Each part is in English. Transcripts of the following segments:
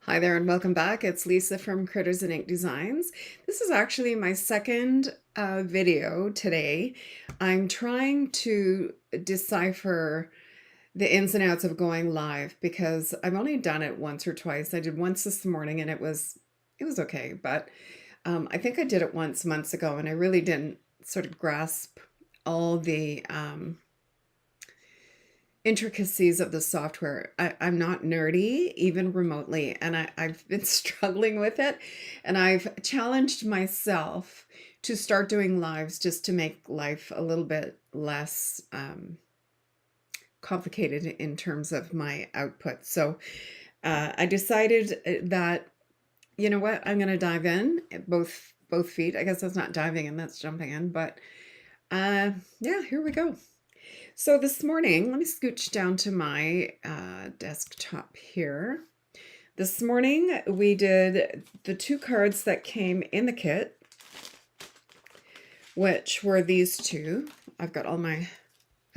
Hi there and welcome back. It's Lisa from Critters'n Ink Designs. This is actually my second video today. I'm trying to decipher the ins and outs of going live because I've only done it once or twice. I did once this morning and it was okay, but I think I did it once months ago and I really didn't sort of grasp all the intricacies of the software. I'm not nerdy, even remotely, and I've been struggling with it. And I've challenged myself to start doing lives just to make life a little bit less complicated in terms of my output. So I decided that, you know what, I'm going to dive in both feet. I guess that's not diving in, that's jumping in, but yeah, here we go. So this morning, let me scooch down to my desktop here. This morning, we did the two cards that came in the kit, which were these two. I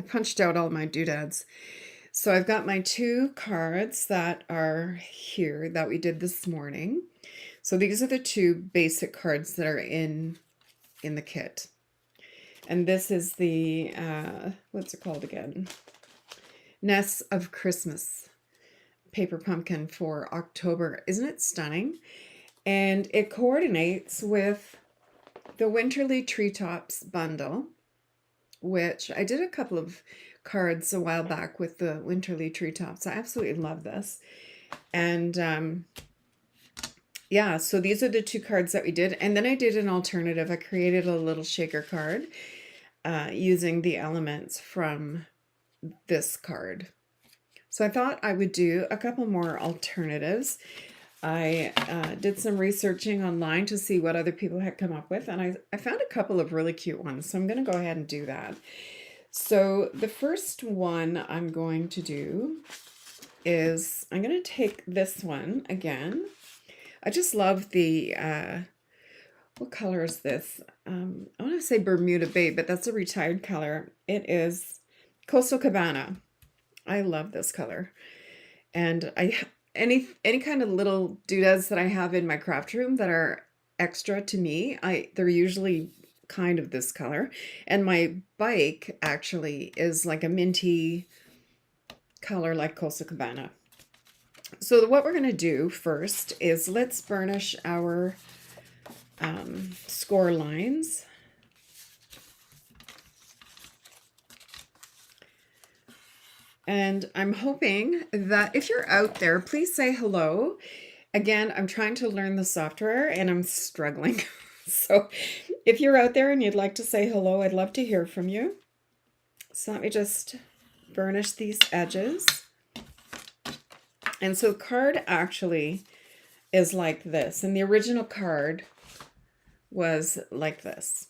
punched out all my doodads. So I've got my two cards that are here that we did this morning. So these are the two basic cards that are in the kit. And this is the, what's it called again? Nests of Christmas paper pumpkin for October. Isn't it stunning? And it coordinates with the Winterly Treetops bundle, which I did a couple of cards a while back with the Winterly Treetops. I absolutely love this. And yeah, so these are the two cards that we did. And then I did an alternative. I created a little shaker card using the elements from this card. So I thought I would do a couple more alternatives. I did some researching online to see what other people had come up with, and I found a couple of really cute ones. So I'm going to go ahead and do that. So the first one I'm going to do is I'm going to take this one again. I just love the, what color is this? I want to say Bermuda Bay, but that's a retired color. It is Coastal Cabana. I love this color. And any kind of little doodads that I have in my craft room that are extra to me, they're usually kind of this color. And my bike actually is like a minty color like Coastal Cabana. So what we're going to do first is let's burnish our score lines. And I'm hoping that if you're out there, please say hello. Again, I'm trying to learn the software and I'm struggling. So if you're out there and you'd like to say hello, I'd love to hear from you. So let me just burnish these edges. And so the card actually is like this. And the original card was like this.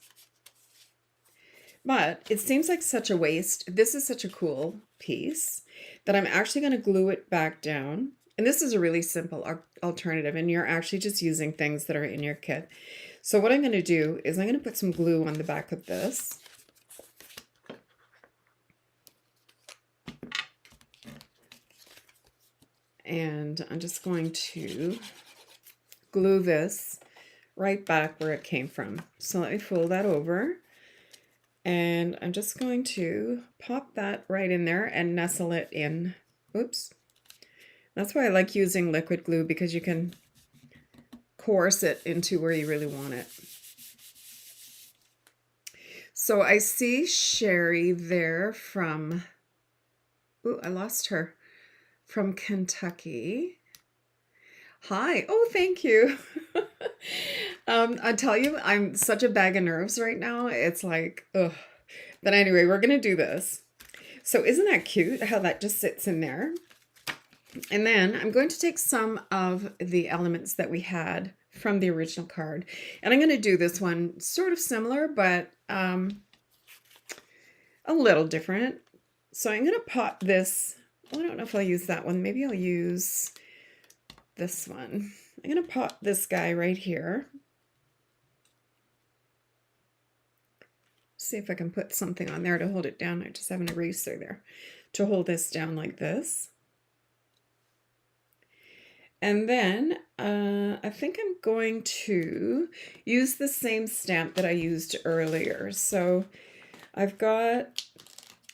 But it seems like such a waste. This is such a cool piece that I'm actually going to glue it back down. And this is a really simple alternative, and you're actually just using things that are in your kit. So what I'm going to do is I'm going to put some glue on the back of this. And I'm just going to glue this right back where it came from. So let me fold that over. And I'm just going to pop that right in there and nestle it in. Oops. That's why I like using liquid glue, because you can coerce it into where you really want it. So I see Sherry there from, ooh, I lost her, from Kentucky. Hi. Oh, thank you. I tell you, I'm such a bag of nerves right now. It's like, ugh. But anyway, we're going to do this. So isn't that cute how that just sits in there? And then I'm going to take some of the elements that we had from the original card. And I'm going to do this one sort of similar, but a little different. So I'm going to pot this. Oh, I don't know if I'll use that one. Maybe I'll use this one. I'm going to pot this guy right here. See if I can put something on there to hold it down. I just have an eraser there to hold this down like this. And then I think I'm going to use the same stamp that I used earlier. So I've got,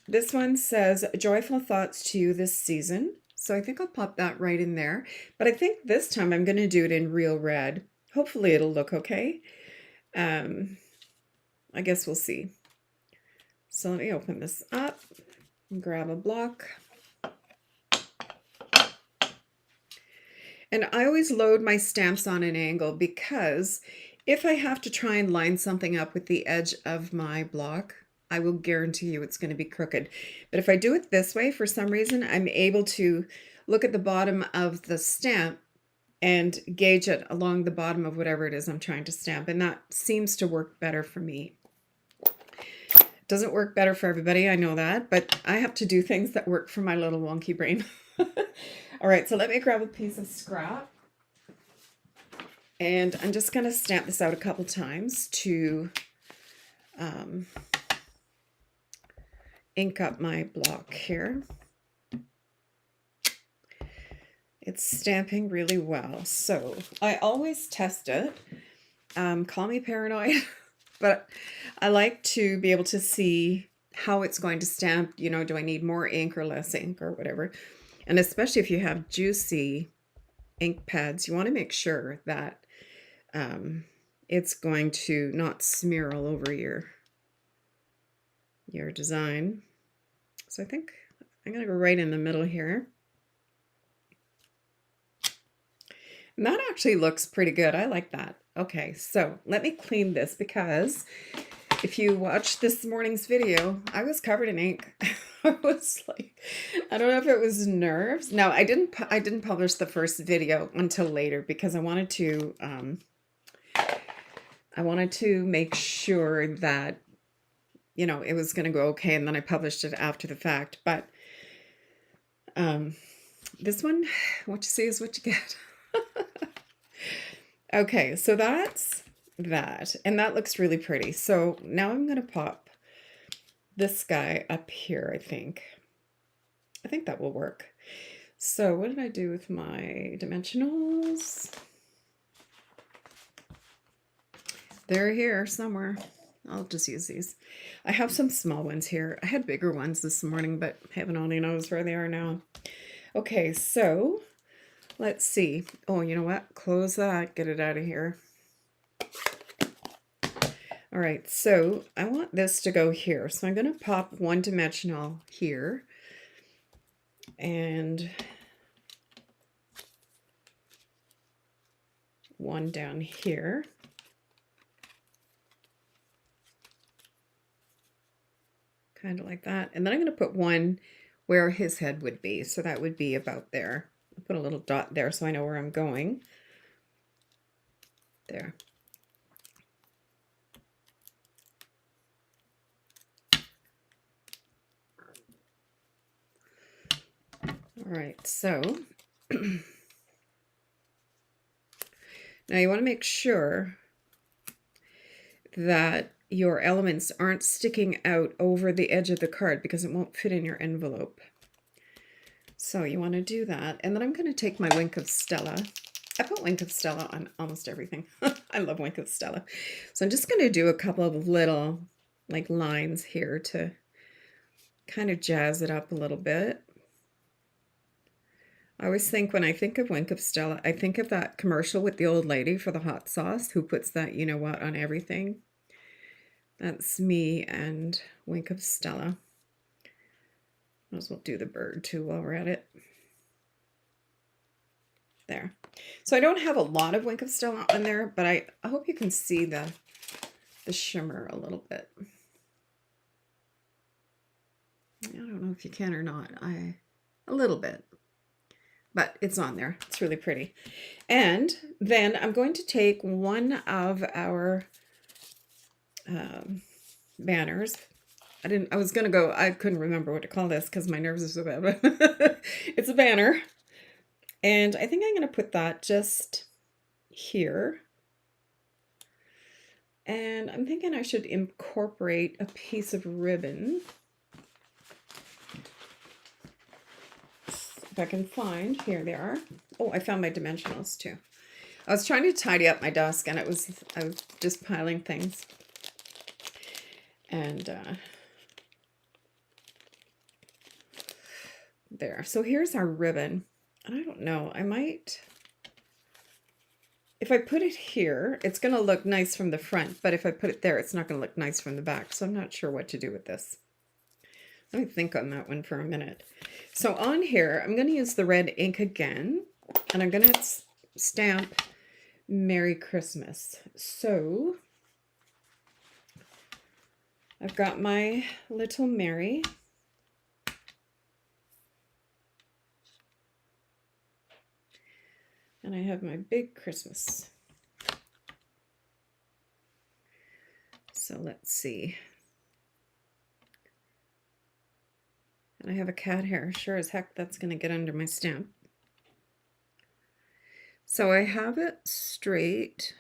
this one says, joyful thoughts to you this season. So I think I'll pop that right in there. But I think this time I'm going to do it in real red. Hopefully it'll look okay. I guess we'll see. So let me open this up and grab a block. And I always load my stamps on an angle because if I have to try and line something up with the edge of my block, I will guarantee you it's going to be crooked. But if I do it this way, for some reason, I'm able to look at the bottom of the stamp and gauge it along the bottom of whatever it is I'm trying to stamp. And that seems to work better for me. Doesn't work better for everybody, I know that, but I have to do things that work for my little wonky brain. All right, so let me grab a piece of scrap. And I'm just going to stamp this out a couple times to ink up my block here. It's stamping really well. So I always test it. Call me paranoid, but I like to be able to see how it's going to stamp. You know, do I need more ink or less ink or whatever? And especially if you have juicy ink pads, you want to make sure that it's going to not smear all over your design. So I think I'm going to go right in the middle here. And that actually looks pretty good. I like that. Okay, so let me clean this because if you watched this morning's video, I was covered in ink. I was like, I don't know if it was nerves. No, I didn't publish the first video until later because I wanted to make sure that, you know, it was going to go okay, and then I published it after the fact. But this one, what you see is what you get. Okay, so that's that, and that looks really pretty. So now I'm going to pop this guy up here, I think. I think that will work. So what did I do with my dimensionals? They're here somewhere. I'll just use these. I have some small ones here. I had bigger ones this morning, but heaven only knows where they are now. Okay, so let's see. Oh, you know what? Close that. Get it out of here. All right, so I want this to go here. So I'm going to pop one dimensional here. And one down here. Kind of like that. And then I'm going to put one where his head would be. So that would be about there. I'll put a little dot there so I know where I'm going. There. All right, so now you want to make sure that your elements aren't sticking out over the edge of the card because it won't fit in your envelope. So you want to do that. And then I'm going to take my Wink of Stella. I put Wink of Stella on almost everything. I love Wink of Stella. So I'm just going to do a couple of little like lines here to kind of jazz it up a little bit. I always think when I think of Wink of Stella, I think of that commercial with the old lady for the hot sauce who puts that you know what on everything. That's me and Wink of Stella. Might as well do the bird too while we're at it. There. So I don't have a lot of Wink of Stella on there, but I hope you can see the shimmer a little bit. I don't know if you can or not. A little bit. But it's on there. It's really pretty. And then I'm going to take one of our banners. I couldn't remember what to call this because my nerves are so bad, but it's a banner. And I think I'm going to put that just here. And I'm thinking I should incorporate a piece of ribbon. if I can find, here they are. Oh, I found my dimensionals too. I was trying to tidy up my desk and I was just piling things. And there. So here's our ribbon. And I don't know, I might, if I put it here, it's going to look nice from the front, but if I put it there, it's not going to look nice from the back. So I'm not sure what to do with this. Let me think on that one for a minute. So on here, I'm going to use the red ink again, and I'm going to stamp Merry Christmas. So I've got my little Mary. And I have my big Christmas. So let's see. And I have a cat hair. Sure as heck that's going to get under my stamp. So I have it straight.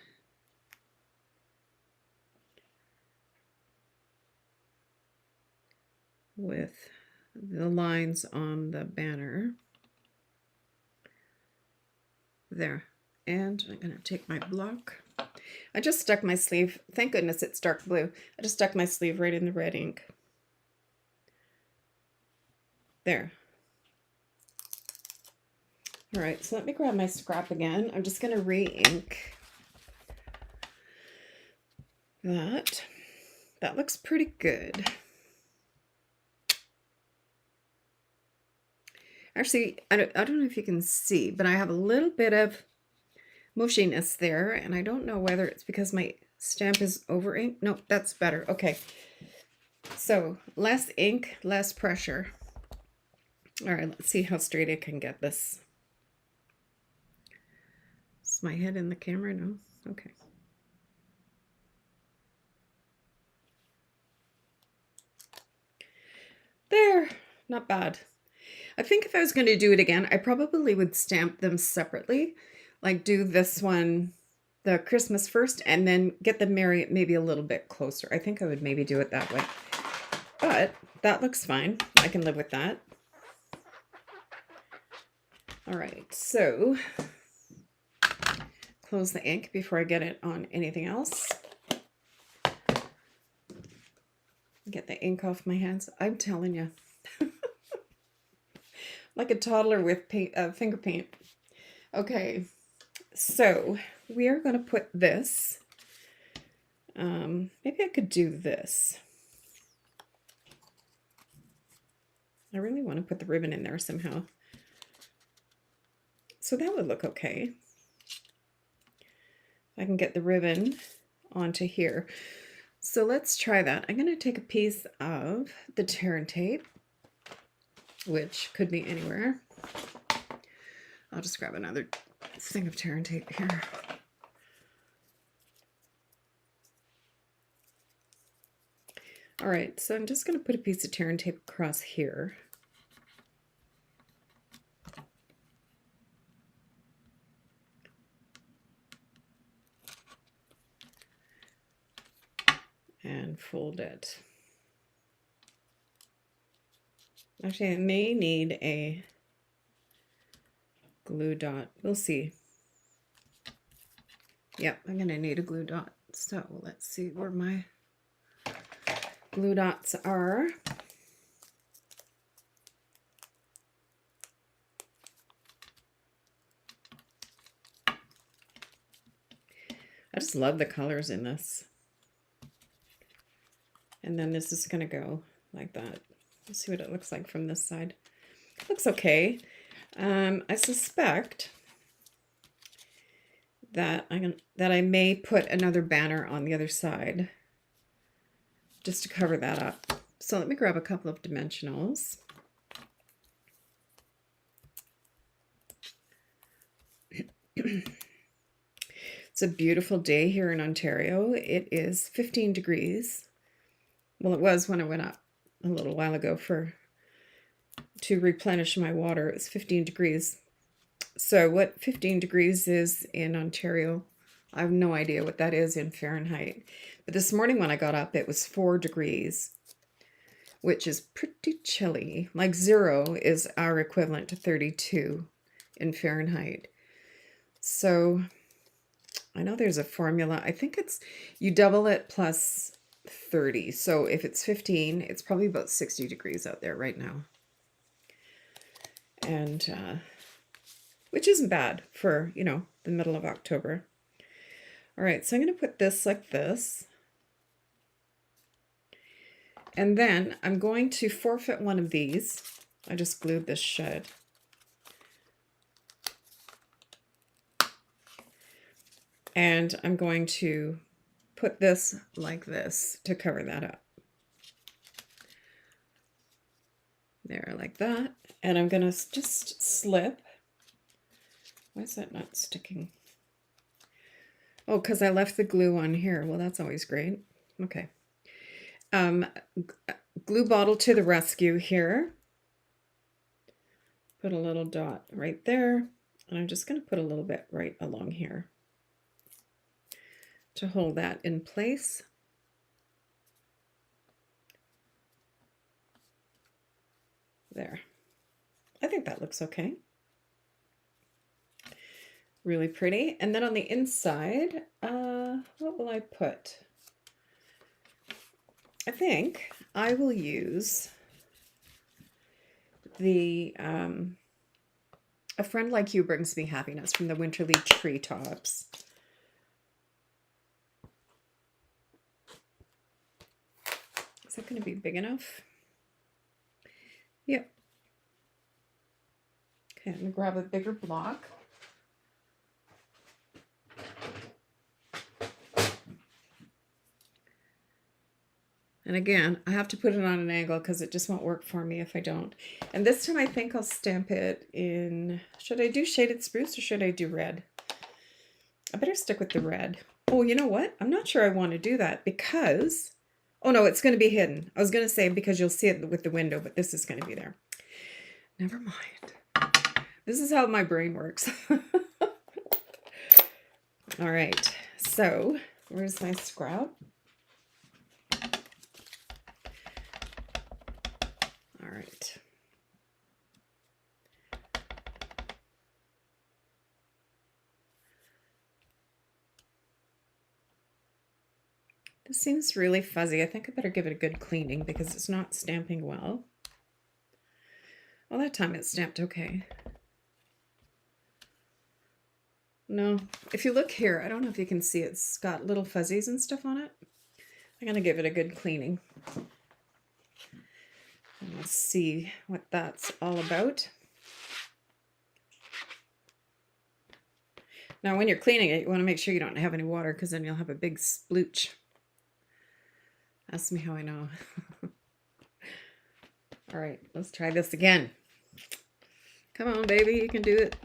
With the lines on the banner. There. And I'm going to take my block. I just stuck my sleeve. Thank goodness it's dark blue. I just stuck my sleeve right in the red ink. There. All right, so let me grab my scrap again. I'm just going to re-ink that. That looks pretty good. Actually, I don't know if you can see, but I have a little bit of mushiness there, and I don't know whether it's because my stamp is over inked. No, that's better. Okay. So less ink, less pressure. All right, let's see how straight I can get this. Is my head in the camera? No? Okay. There, not bad. I think if I was going to do it again, I probably would stamp them separately. Like do this one, the Christmas first, and then get the Merry maybe a little bit closer. I think I would maybe do it that way. But that looks fine. I can live with that. All right, so close the ink before I get it on anything else. Get the ink off my hands. I'm telling you. Like a toddler with paint, finger paint. Okay, so we are going to put this. Maybe I could do this. I really want to put the ribbon in there somehow. So that would look okay. I can get the ribbon onto here. So let's try that. I'm going to take a piece of the tear and tape, which could be anywhere. I'll just grab another thing of tear and tape here. All right, so I'm just going to put a piece of tear and tape across here. And fold it. Actually, I may need a glue dot. We'll see. Yep, I'm going to need a glue dot. So let's see where my glue dots are. I just love the colors in this. And then this is going to go like that. Let's see what it looks like from this side. It looks okay. I suspect that I may put another banner on the other side just to cover that up. So let me grab a couple of dimensionals. It's a beautiful day here in Ontario. It is 15 degrees. Well, it was when I went up a little while ago to replenish my water. It's 15 degrees. So what 15 degrees is in Ontario, I have no idea what that is in Fahrenheit. But this morning when I got up, it was 4 degrees. which is pretty chilly. Like 0 is our equivalent to 32 in Fahrenheit. So I know there's a formula. I think it's you double it plus 30. So if it's 15, it's probably about 60 degrees out there right now. And which isn't bad for, you know, the middle of October. All right, so I'm going to put this like this. And then I'm going to forfeit one of these. I just glued this shut. And I'm going to put this like this to cover that up. There, like that. And I'm going to just slip. Why is that not sticking? Oh, because I left the glue on here. Well, that's always great. Okay. Glue bottle to the rescue here. Put a little dot right there. And I'm just going to put a little bit right along here to hold that in place. There. I think that looks okay. Really pretty. And then on the inside, what will I put? I think I will use the A Friend Like You Brings Me Happiness from the Winterly Treetops. Is that going to be big enough? Yep. Okay, I'm going to grab a bigger block. And again, I have to put it on an angle because it just won't work for me if I don't. And this time I think I'll stamp it in, should I do shaded spruce or should I do red? I better stick with the red. Oh, you know what? I'm not sure I want to do that because, oh no, it's going to be hidden. I was going to say because you'll see it with the window, but this is going to be there. Never mind. This is how my brain works. All right, so where's my scrap? All right. This seems really fuzzy. I think I better give it a good cleaning because it's not stamping well. Well, that time it stamped okay. No, if you look here, I don't know if you can see it's got little fuzzies and stuff on it. I'm going to give it a good cleaning. And let's see what that's all about. Now, when you're cleaning it, you want to make sure you don't have any water because then you'll have a big splooch. Ask me how I know. All right, let's try this again. Come on, baby, you can do it.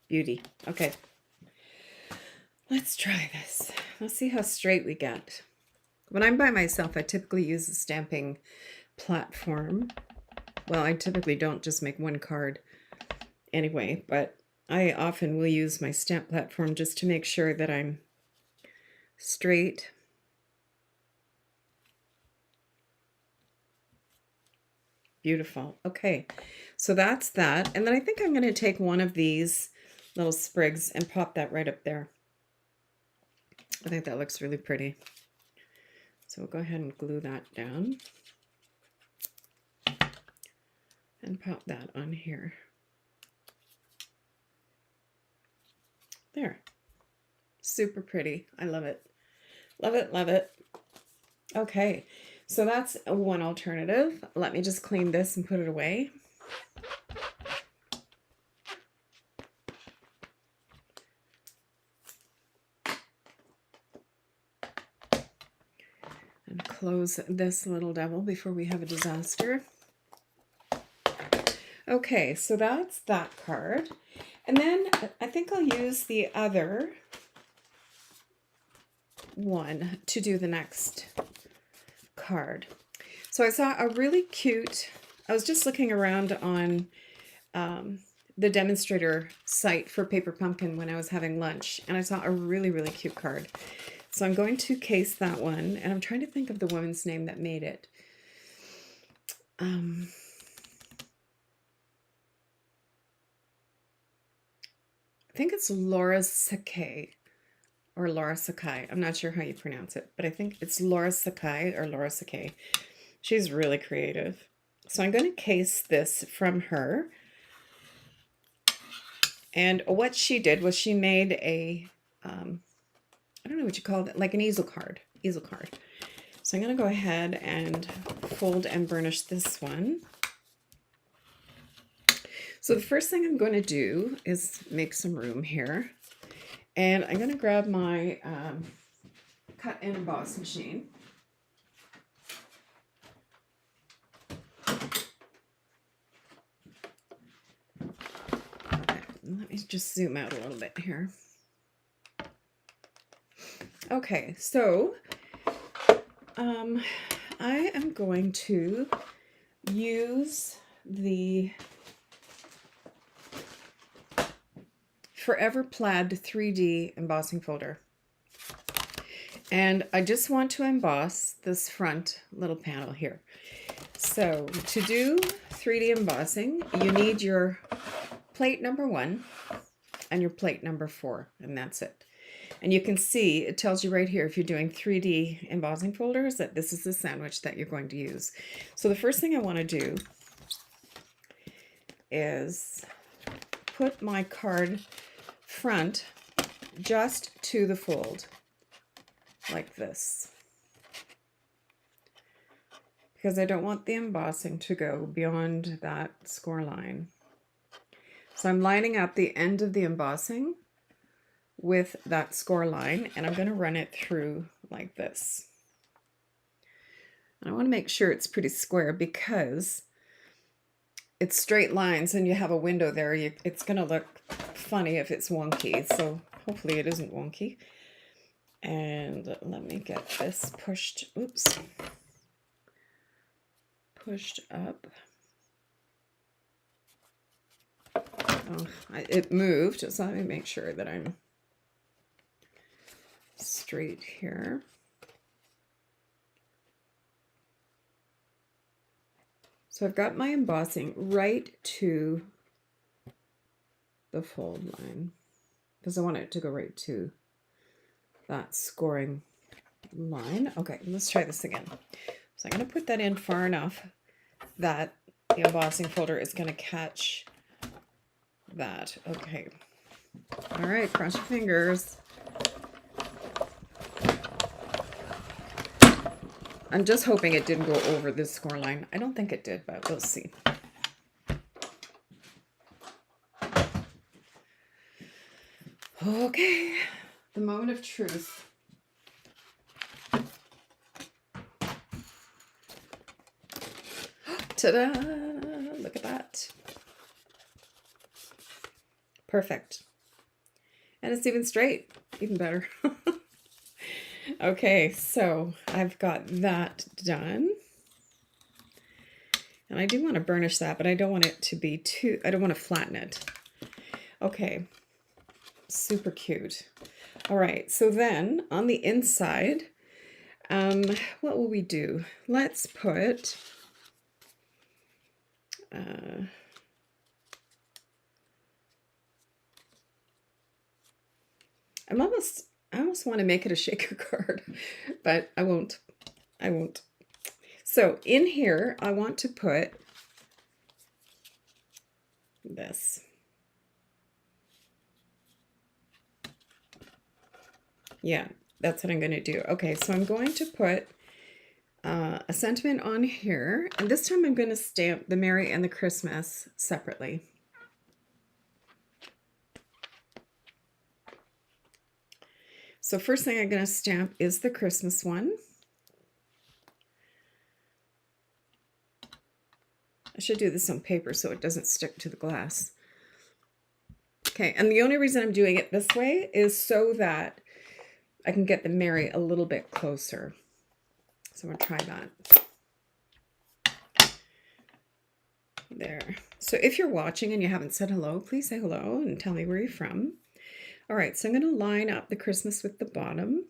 Beauty. Okay. Let's try this. Let's see how straight we get. When I'm by myself, I typically use a stamping platform. Well, I typically don't just make one card anyway, but I often will use my stamp platform just to make sure that I'm straight. Beautiful. Okay, so that's that. And then I think I'm going to take one of these little sprigs and pop that right up there. I think that looks really pretty. So we'll go ahead and glue that down. And pop that on here. There. Super pretty. I love it. Love it, love it. Okay, so that's one alternative. Let me just clean this and put it away. And close this little devil before we have a disaster. Okay, so that's that card. And then I think I'll use the other one to do the next card. So I saw a really cute, I was just looking around on the demonstrator site for Paper Pumpkin when I was having lunch, and I saw a really, really cute card. So I'm going to case that one, and I'm trying to think of the woman's name that made it. I think it's Laura Sakai or Laura Sakai. I'm not sure how you pronounce it, but I think it's Laura Sakai or Laura Sakai. She's really creative. So I'm going to case this from her. And what she did was she made a, I don't know what you call it, like an easel card. So I'm going to go ahead and fold and burnish this one. So the first thing I'm going to do is make some room here. And I'm going to grab my cut and emboss machine. Okay, let me just zoom out a little bit here. Okay, so I am going to use the Forever Plaid 3D embossing folder. And I just want to emboss this front little panel here. So to do 3D embossing, you need your plate number 1 and your plate number 4, and that's it. And you can see, it tells you right here, if you're doing 3D embossing folders, that this is the sandwich that you're going to use. So the first thing I want to do is put my card front just to the fold, like this. Because I don't want the embossing to go beyond that score line. So I'm lining up the end of the embossing with that score line, and I'm going to run it through like this. And I want to make sure it's pretty square because it's straight lines and you have a window there. It's going to look funny if it's wonky, so hopefully it isn't wonky. And let me get this pushed, pushed up. Oh, it moved, so let me make sure that I'm straight here. So I've got my embossing right to the fold line because I want it to go right to that scoring line. Okay, let's try this again. So I'm going to put that in far enough that the embossing folder is going to catch that. Okay. All right, cross your fingers. I'm just hoping it didn't go over this score line. I don't think it did, but we'll see. Okay, the moment of truth. Ta-da! Look at that. Perfect. And it's even straight, even better. Okay, so I've got that done. And I do want to burnish that, but I don't want it to be too, I don't want to flatten it. Okay, super cute. All right, so then on the inside, what will we do? Let's put, I almost want to make it a shaker card, but I won't. So in here, I want to put this. Yeah, that's what I'm going to do. Okay, so I'm going to put a sentiment on here, and this time I'm going to stamp the Merry and the Christmas separately. So first thing I'm going to stamp is the Christmas one. I should do this on paper so it doesn't stick to the glass. Okay, and the only reason I'm doing it this way is so that I can get the Merry a little bit closer. So I'm going to try that. There. So if you're watching and you haven't said hello, please say hello and tell me where you're from. All right, so I'm going to line up the Christmas with the bottom.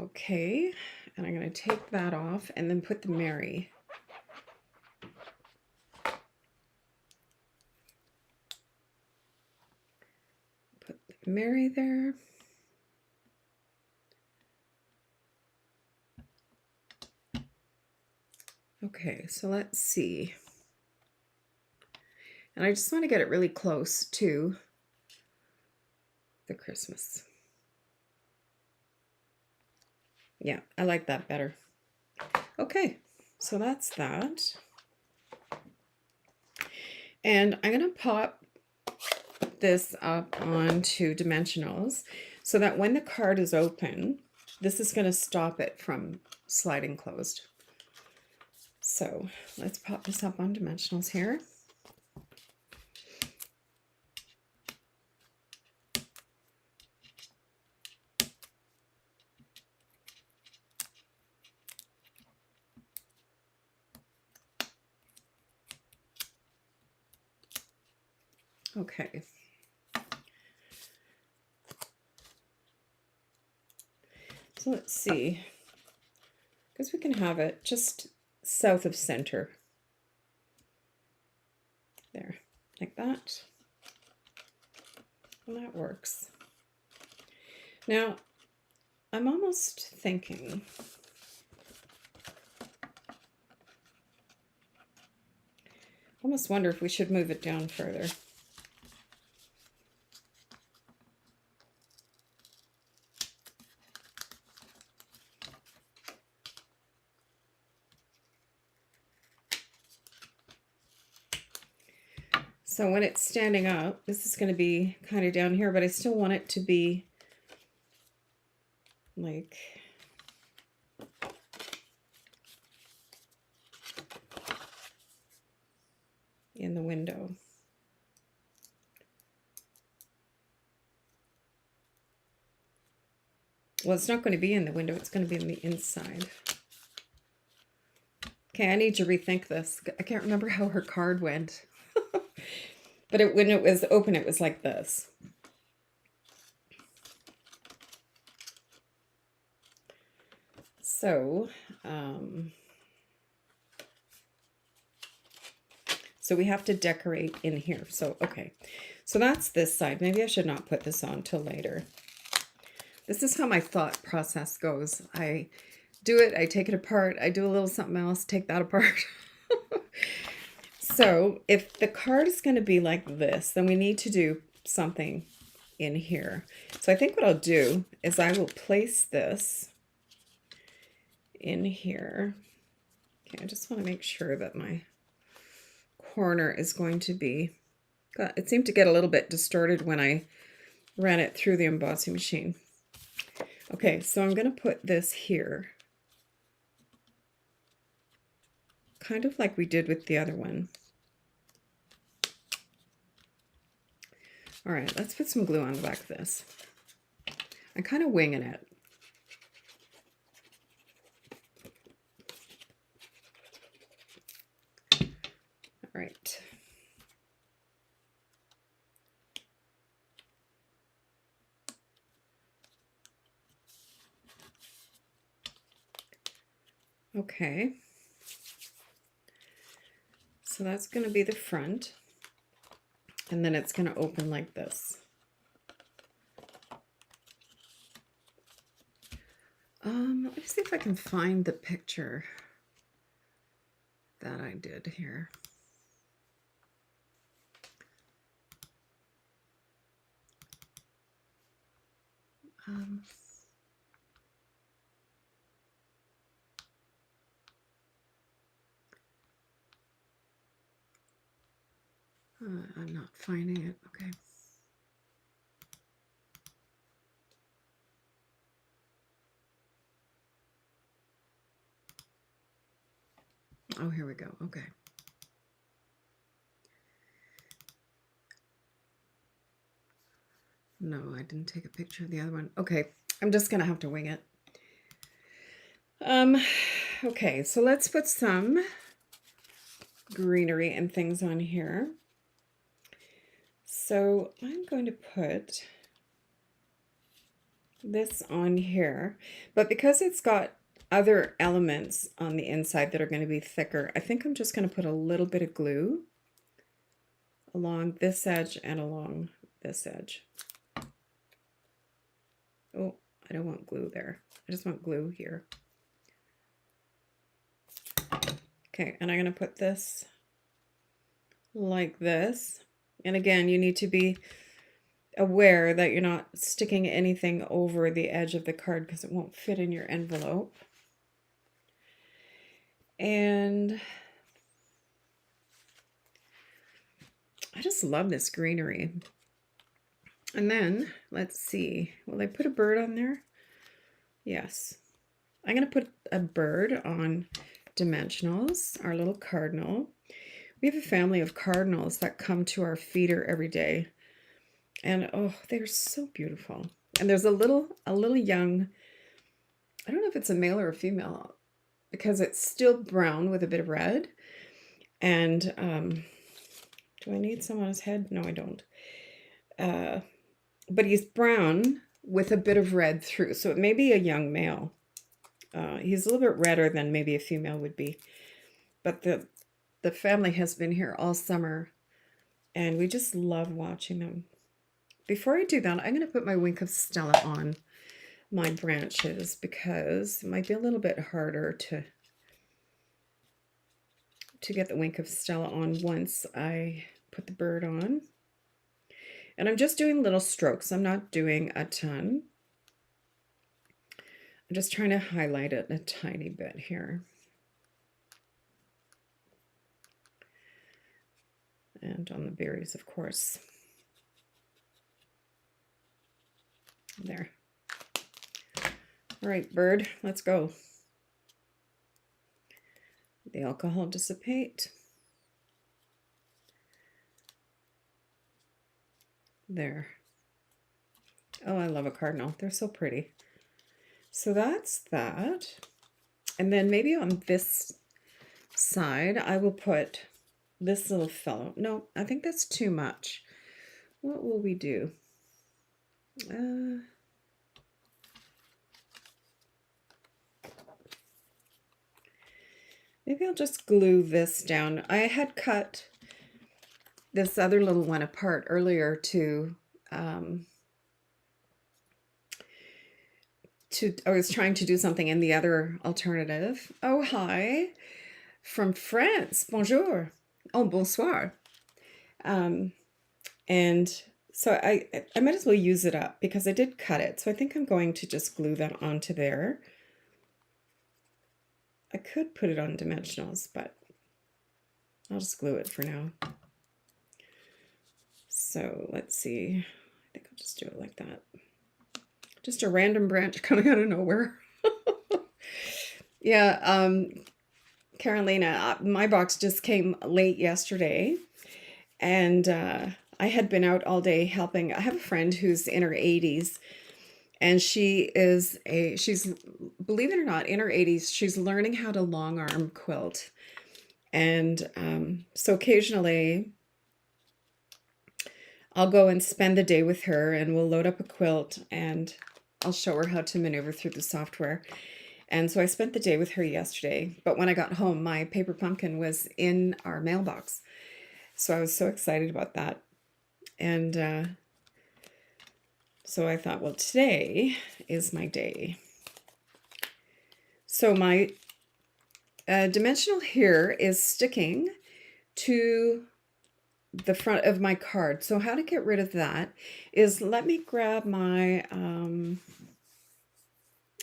Okay, and I'm going to take that off and then put the Mary. Put the Mary there. Okay, so let's see. And I just want to get it really close to the Christmas. Yeah, I like that better. Okay, so that's that. And I'm going to pop this up onto dimensionals so that when the card is open, this is going to stop it from sliding closed. So let's pop this up on dimensionals here. Okay. So let's see. Because we can have it just south of center. There, like that. And that works. Now, I'm almost thinking almost wonder if we should move it down further. So when it's standing up, this is going to be kind of down here, but I still want it to be like in the window. Well, it's not going to be in the window, it's going to be on the inside. Okay, I need to rethink this. I can't remember how her card went. But when it was open, it was like this. So, so we have to decorate in here. So, okay. So that's this side. Maybe I should not put this on till later. This is how my thought process goes. I do it, I take it apart, I do a little something else, take that apart. So if the card is going to be like this, then we need to do something in here. So I think what I'll do is I will place this in here. Okay, I just want to make sure that my corner is going to be, it seemed to get a little bit distorted when I ran it through the embossing machine. Okay, so I'm going to put this here. Kind of like we did with the other one. All right, let's put some glue on the back of this. I'm kind of winging it. All right. Okay. So that's going to be the front. And then it's going to open like this. Let me see if I can find the picture that I did here. I'm not finding it. Okay. Oh, here we go. Okay. No, I didn't take a picture of the other one. Okay, I'm just gonna have to wing it. Okay, so let's put some greenery and things on here. So I'm going to put this on here, but because it's got other elements on the inside that are going to be thicker, I think I'm just going to put a little bit of glue along this edge and along this edge. Oh, I don't want glue there. I just want glue here. Okay, and I'm going to put this like this. And again, you need to be aware that you're not sticking anything over the edge of the card because it won't fit in your envelope. And I just love this greenery. And then, let's see, will I put a bird on there? Yes. I'm going to put a bird on dimensionals, our little cardinal. We have a family of cardinals that come to our feeder every day. And oh, they're so beautiful. And there's a little young, I don't know if it's a male or a female, because it's still brown with a bit of red. And do I need some on his head? No, I don't. But he's brown with a bit of red through. So it may be a young male. He's a little bit redder than maybe a female would be. But the family has been here all summer. And we just love watching them. Before I do that, I'm going to put my Wink of Stella on my branches because it might be a little bit harder to get the Wink of Stella on once I put the bird on. And I'm just doing little strokes. I'm not doing a ton. I'm just trying to highlight it a tiny bit here. And on the berries, of course. There. All right, bird, let's go. The alcohol dissipate. There. Oh, I love a cardinal. They're so pretty. So that's that. And then maybe on this side, I will put this little fellow. No, I think that's too much. What will we do? Maybe I'll just glue this down. I had cut this other little one apart earlier I was trying to do something in the other alternative. Oh, hi. From France. Bonjour. Oh, bonsoir. And so I might as well use it up because I did cut it. So I think I'm going to just glue that onto there. I could put it on dimensionals, but I'll just glue it for now. So let's see. I think I'll just do it like that. Just a random branch coming out of nowhere. Yeah, Carolina, my box just came late yesterday, and I had been out all day helping. I have a friend who's in her 80s, and she's, believe it or not, in her 80s, she's learning how to long arm quilt. And so occasionally I'll go and spend the day with her and we'll load up a quilt and I'll show her how to maneuver through the software. And so I spent the day with her yesterday, but when I got home, my paper pumpkin was in our mailbox. So I was so excited about that. And so I thought, well, today is my day. So my dimensional here is sticking to the front of my card. So how to get rid of that is, let me grab my,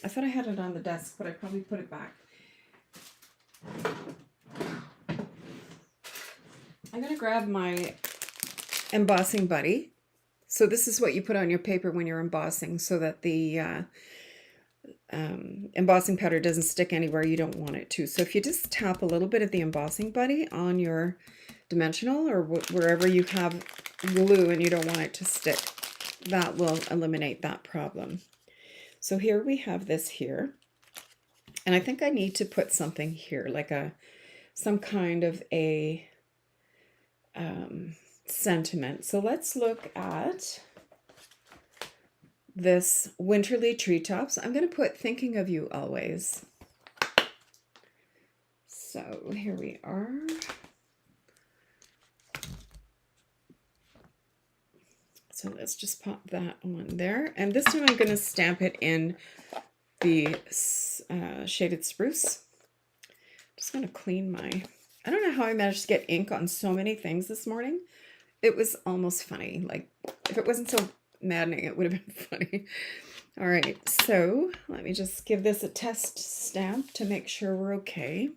I thought I had it on the desk, but I probably put it back. I'm going to grab my embossing buddy. So this is what you put on your paper when you're embossing so that the embossing powder doesn't stick anywhere you don't want it to. So if you just tap a little bit of the embossing buddy on your dimensional or wherever you have glue and you don't want it to stick, that will eliminate that problem. So here we have this here, and I think I need to put something here, like some kind of a sentiment. So let's look at this Winterly Treetops. I'm going to put Thinking of You Always. So here we are. So let's just pop that on there. And this time I'm going to stamp it in the Shaded Spruce. Just going to clean my... I don't know how I managed to get ink on so many things this morning. It was almost funny. Like, if it wasn't so maddening, it would have been funny. All right, so let me just give this a test stamp to make sure we're okay.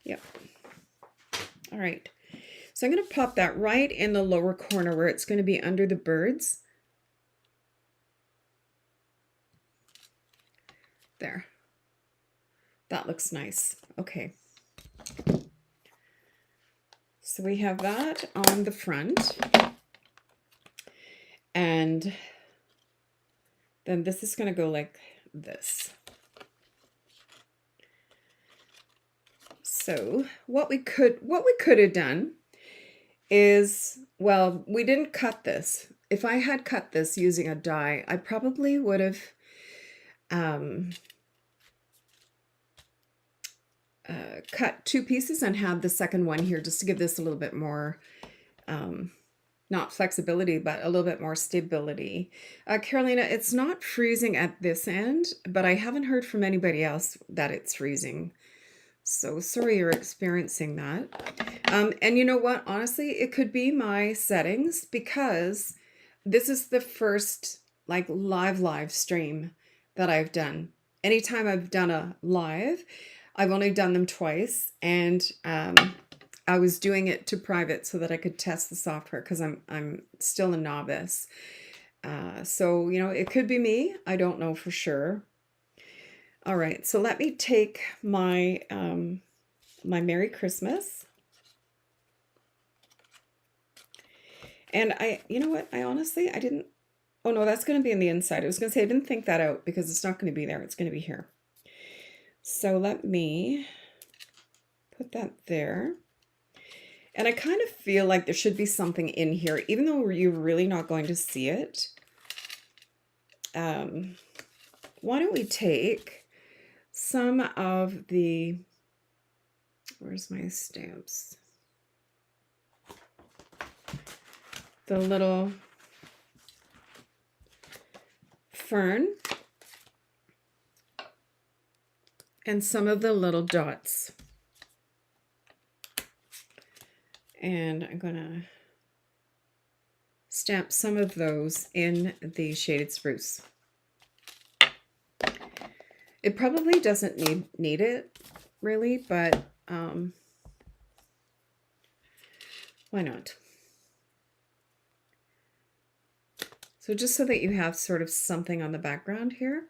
Yep. All right. So I'm going to pop that right in the lower corner where it's going to be under the birds. There. That looks nice. Okay. So we have that on the front. And then this is going to go like this. So what we could have done is, well, we didn't cut this. If I had cut this using a die, I probably would have cut two pieces and had the second one here just to give this a little bit more, not flexibility, but a little bit more stability. Carolina, it's not freezing at this end, but I haven't heard from anybody else that it's freezing. So sorry you're experiencing that. And you know what? Honestly, it could be my settings because this is the first like live stream that I've done. Anytime I've done a live, I've only done them twice, and I was doing it to private so that I could test the software because I'm still a novice. So, you know, it could be me. I don't know for sure. All right, so let me take my my Merry Christmas. And you know what? I honestly didn't, oh no, that's going to be in the inside. I was going to say I didn't think that out because it's not going to be there. It's going to be here. So let me put that there. And I kind of feel like there should be something in here, even though you're really not going to see it. Why don't we take some of the, where's my stamps? The little fern and some of the little dots. And I'm going to stamp some of those in the Shaded Spruce. It probably doesn't need it really, but why not? So just so that you have sort of something on the background here.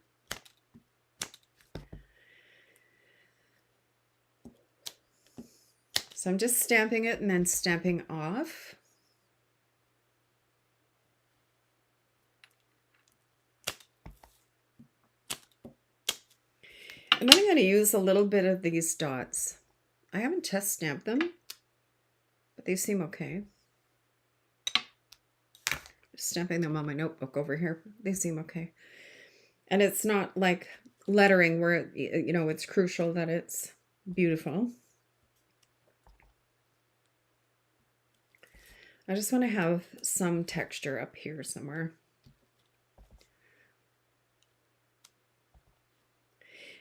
So I'm just stamping it and then stamping off. And then I'm going to use a little bit of these dots. I haven't test stamped them, but they seem okay. Just stamping them on my notebook over here. They seem okay. And it's not like lettering where, you know, it's crucial that it's beautiful. I just want to have some texture up here somewhere.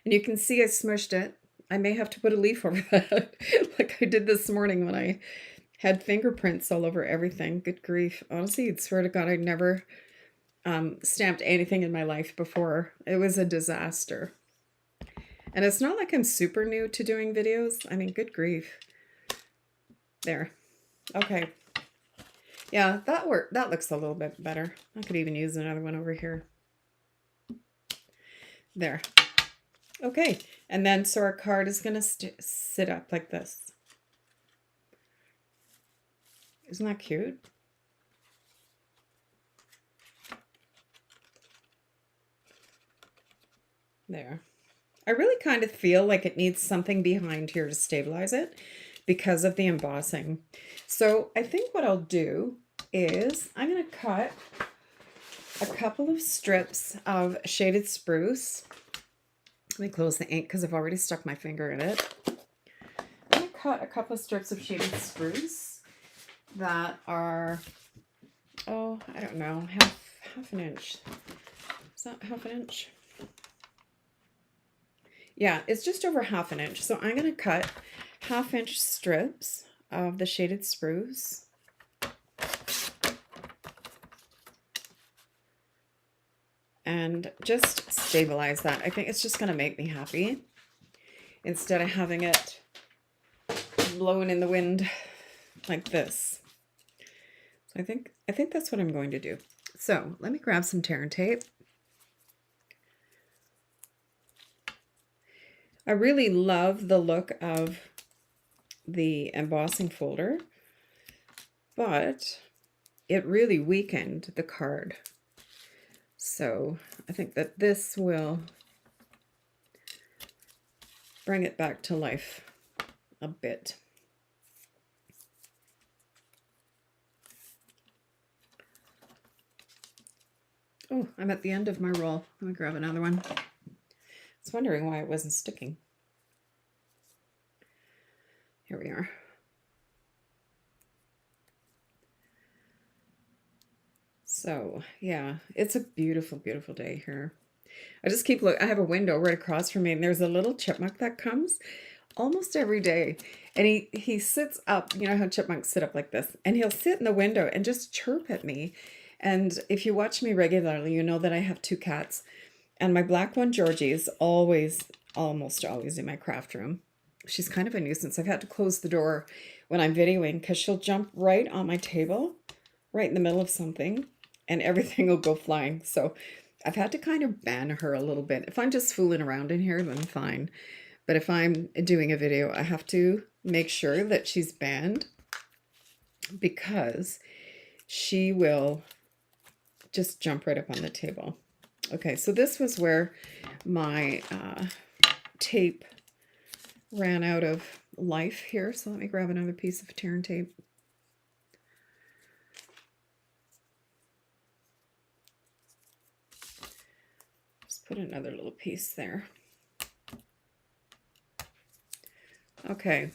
And you can see I smushed it. I may have to put a leaf over that, like I did this morning when I had fingerprints all over everything. Good grief. Honestly, you'd swear to God I'd never stamped anything in my life before. It was a disaster. And it's not like I'm super new to doing videos. I mean, good grief. There. Okay. Yeah, that worked. That looks a little bit better. I could even use another one over here. There. Okay. And then so our card is going to sit up like this. Isn't that cute? There. I really kind of feel like it needs something behind here to stabilize it because of the embossing. So I think what I'll do is I'm going to cut a couple of strips of shaded spruce. Let me close the ink because I've already stuck my finger in it. I'm going to cut a couple of strips of shaded spruce that are, oh, I don't know, half an inch. Is that half an inch? Yeah, it's just over half an inch. So I'm going to cut half-inch strips of the shaded spruce. And just stabilize that. I think it's just going to make me happy instead of having it blowing in the wind like this. So I think that's what I'm going to do. So let me grab some tear and tape. I really love the look of the embossing folder, but it really weakened the card. So I think that this will bring it back to life a bit. Oh, I'm at the end of my roll. Let me grab another one. I was wondering why it wasn't sticking. Here we are. So yeah, it's a beautiful, beautiful day here. I just keep looking. I have a window right across from me, and there's a little chipmunk that comes almost every day. And he sits up, you know how chipmunks sit up like this, and he'll sit in the window and just chirp at me. And if you watch me regularly, you know that I have 2 cats. And my black one, Georgie, is almost always in my craft room. She's kind of a nuisance. I've had to close the door when I'm videoing because she'll jump right on my table, right in the middle of something, and everything will go flying. So I've had to kind of ban her a little bit. If I'm just fooling around in here, then fine. But if I'm doing a video, I have to make sure that she's banned because she will just jump right up on the table. Okay, so this was where my tape ran out of life here. So let me grab another piece of tear and tape. Just put another little piece there. Okay.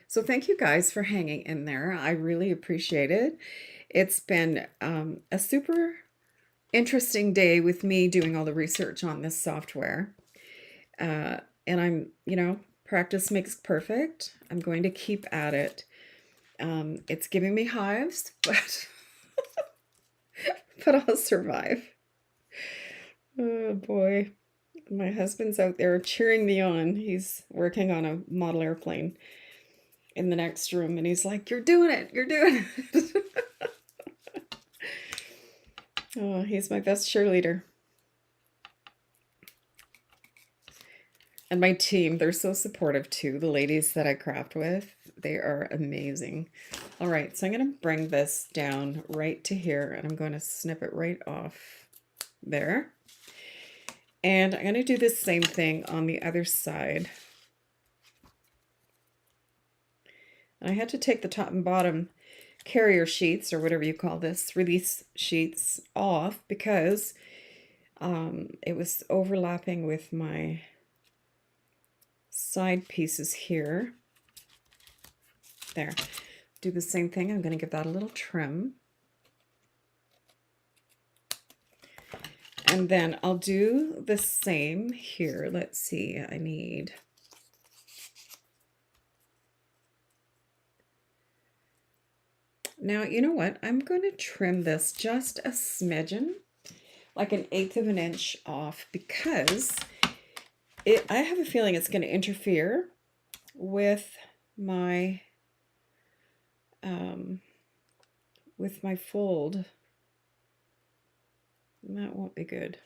So thank you guys for hanging in there. I really appreciate it. It's been a super interesting day with me doing all the research on this software. And I'm, practice makes perfect. I'm going to keep at it. It's giving me hives, but but I'll survive. Oh boy. My husband's out there cheering me on. He's working on a model airplane in the next room, and he's like, "You're doing it. You're doing it." Oh, he's my best cheerleader. And my team, they're so supportive too. The ladies that I craft with, they are amazing. All right, so I'm going to bring this down right to here, and I'm going to snip it right off there. And I'm going to do the same thing on the other side. And I had to take the top and bottom carrier sheets, or whatever you call this, release sheets off because it was overlapping with my side pieces here. There. Do the same thing. I'm going to give that a little trim. And then I'll do the same here. Let's see. I need... Now, you know what? I'm going to trim this just a smidgen, like 1/8 of an inch off, because I have a feeling it's going to interfere with my fold. And that won't be good.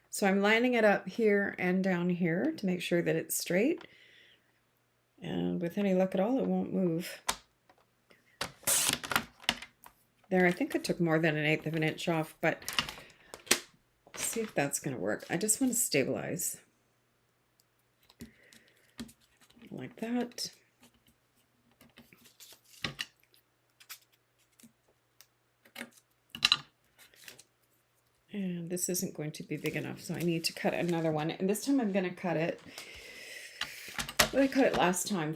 So I'm lining it up here and down here to make sure that it's straight. And with any luck at all, it won't move. There, I think I took more than 1/8 of an inch off, but let's see if that's going to work. I just want to stabilize. Like that. And this isn't going to be big enough, so I need to cut another one. And this time I'm going to cut it, well, I cut it last time,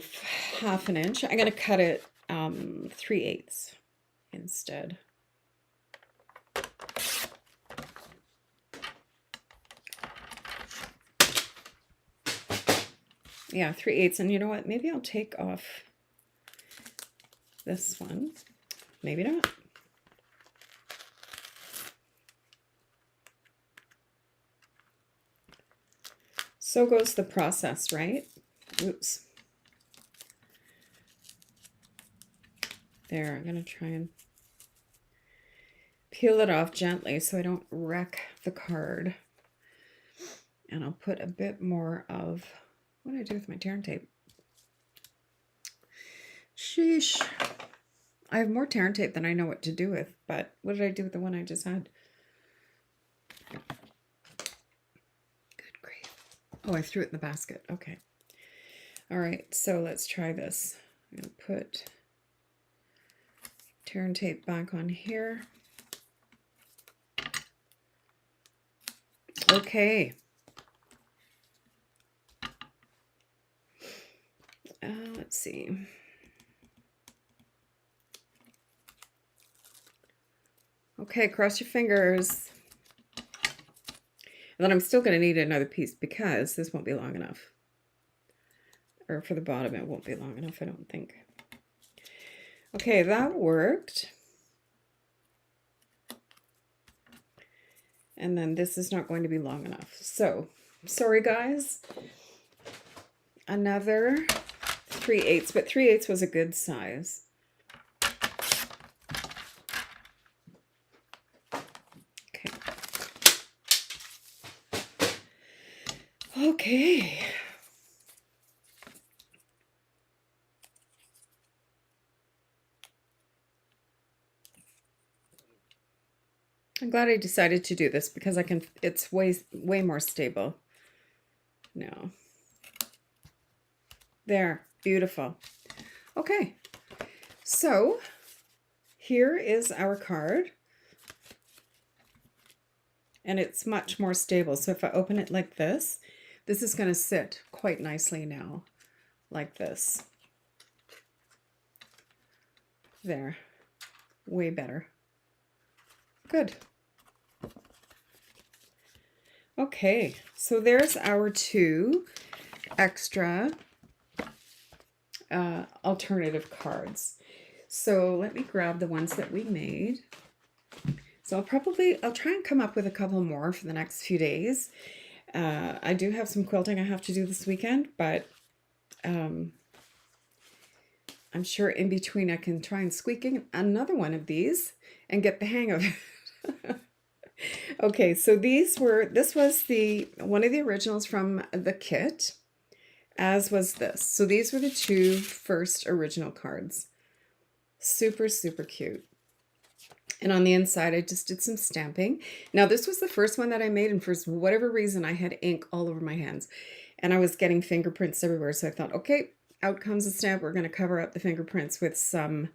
1/2 inch. I'm going to cut it 3/8 instead. Yeah, 3/8. And you know what? Maybe I'll take off this one. Maybe not. So goes the process, right? Oops. There, I'm going to try and peel it off gently so I don't wreck the card. And I'll put a bit more of, what did I do with my tear and tape? Sheesh. I have more tear and tape than I know what to do with, but what did I do with the one I just had? Good grief. Oh, I threw it in the basket. Okay. All right, so let's try this. I'm going to put tear and tape back on here. Okay. Let's see. Okay, cross your fingers. And then I'm still going to need another piece because this won't be long enough. Or for the bottom, it won't be long enough, I don't think. Okay, that worked. And then this is not going to be long enough. So, sorry guys. Another 3/8, but 3/8 was a good size. Okay. Okay. I'm glad I decided to do this because I can, it's way more stable. No. There, beautiful. Okay, so here is our card. And it's much more stable. So if I open it like this is going to sit quite nicely now, like this. There, way better. Good. Okay, so there's our 2 extra alternative cards. So let me grab the ones that we made. So I'll try and come up with a couple more for the next few days. I do have some quilting I have to do this weekend, but I'm sure in between I can try and squeak in another one of these and get the hang of it. Okay, so this was one of the originals from the kit, as was this. So these were the 2 first original cards. Super, super cute. And on the inside, I just did some stamping. Now, this was the first one that I made, and for whatever reason, I had ink all over my hands. And I was getting fingerprints everywhere, so I thought, okay, out comes the stamp. We're going to cover up the fingerprints with some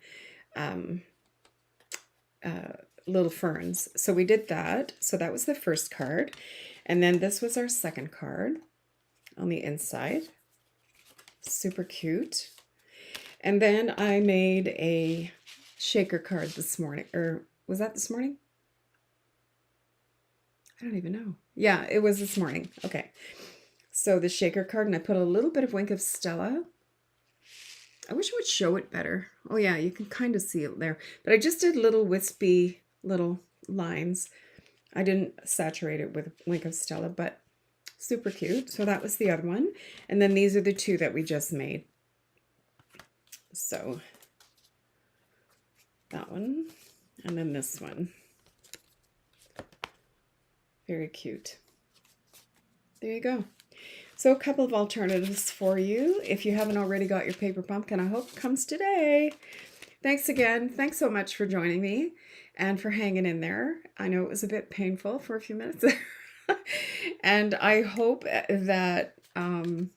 little ferns. So we did that. So that was the first card. And then this was our second card on the inside. Super cute. And then I made a shaker card this morning, or was that this morning? I don't even know. Yeah, it was this morning. Okay. So the shaker card, and I put a little bit of Wink of Stella. I wish I would show it better. Oh yeah, you can kind of see it there. But I just did little wispy little lines. I didn't saturate it with Wink of Stella, but super cute. So that was the other one. And then these are the 2 that we just made. So that one, and then this one. Very cute. There you go. So a couple of alternatives for you if you haven't already got your paper pumpkin. I hope it comes today. Thanks again. Thanks so much for joining me and for hanging in there. I know it was a bit painful for a few minutes there. And I hope that I'm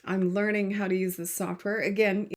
learning how to use this software. Again,